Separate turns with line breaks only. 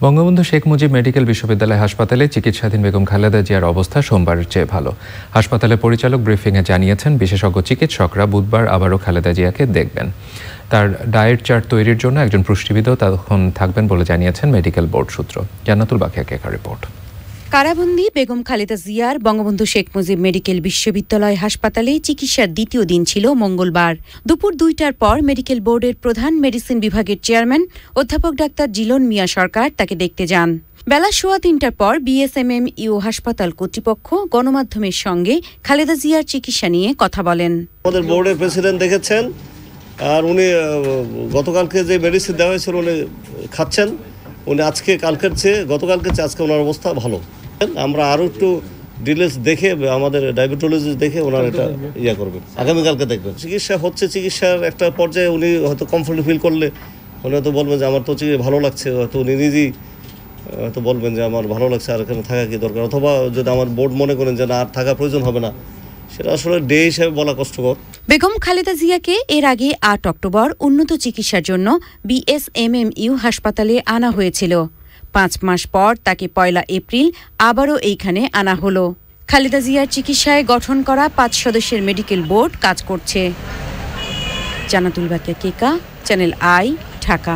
Bangabandhu Sheikh Mujib medical বিশ্ববিদ্যালয় হাসপাতালে চিকিৎসাধীন বেগম খালেদা জিয়ার অবস্থা সোমবারের চেয়ে ভালো। হাসপাতালের পরিচালক ব্রিফিংয়ে জানিয়েছেন, বিশেষজ্ঞ চিকিৎসকরা বুধবার আবারও খালেদা জিয়াকে দেখবেন। তার ডায়েট চার্ট তৈরির জন্য একজন পুষ্টিবিদও তখন থাকবেন বলে জানিয়েছেন মেডিকেল বোর্ড সূত্র। জান্নাতুল বাকিয়া কেকার রিপোর্ট।
কারাবন্দী বেগম খালেদা জিয়ার বঙ্গবন্ধু শেখ মুজিব মেডিকেল বিশ্ববিদ্যালয় হাসপাতালে চিকিৎসার দ্বিতীয় দিন ছিল মঙ্গলবার। দুপুর ২টার পর মেডিকেল বোর্ডের প্রধান মেডিসিন বিভাগের চেয়ারম্যান অধ্যাপক ডাক্তার জিলন মিয়া সরকার তাকে দেখতে যান। বেলা ৩:১৫টার পর বিএসএমএমইউ হাসপাতাল কর্তৃপক্ষ গণমাধ্যমের সঙ্গে খালেদা জিয়ার চিকিৎসা নিয়ে কথা বলেন।
আমাদের বোর্ডের প্রেসিডেন্ট দেখেছেন, আর উনি গতকালকে যে মেডিসিন দেওয়া হয়েছিল উনি খাচ্ছেন। উনি আজকে কালকের চেয়ে গতকালকে চেয়ে আজকে ওনার অবস্থা ভালো। আমরা আরও একটু ডিটেলস দেখে আমাদের ডায়াবেটোলজিস্ট দেখে ওনার এটা করবেন, আগামীকালকে দেখবেন। চিকিৎসা হচ্ছে, চিকিৎসার একটা পর্যায়ে উনি হয়তো কমফোর্ট ফিল করলে উনি হয়তো বলবেন যে আমার তো ভালো লাগছে, হয়তো উনি নিজেই হয়তো বলবেন যে আমার ভালো লাগছে, আর এখানে থাকা কি দরকার। অথবা যদি আমার বোর্ড মনে করেন যে না আর থাকা প্রয়োজন হবে না, সেটা আসলে ডে হিসেবে বলা কষ্টকর।
বেগম খালেদা জিয়াকে এর আগে ৮ অক্টোবর উন্নত চিকিৎসার জন্য বিএসএমএমইউ হাসপাতালে আনা হয়েছিল। ৫ মাস পর তাকে ১ এপ্রিল আবারও এইখানে আনা হলো। খালেদা জিয়ার চিকিৎসায় গঠন করা ৫ সদস্যের মেডিকেল বোর্ড কাজ করছে। জান্নাতুল বাকিয়া কেকা, চ্যানেল আই, ঢাকা।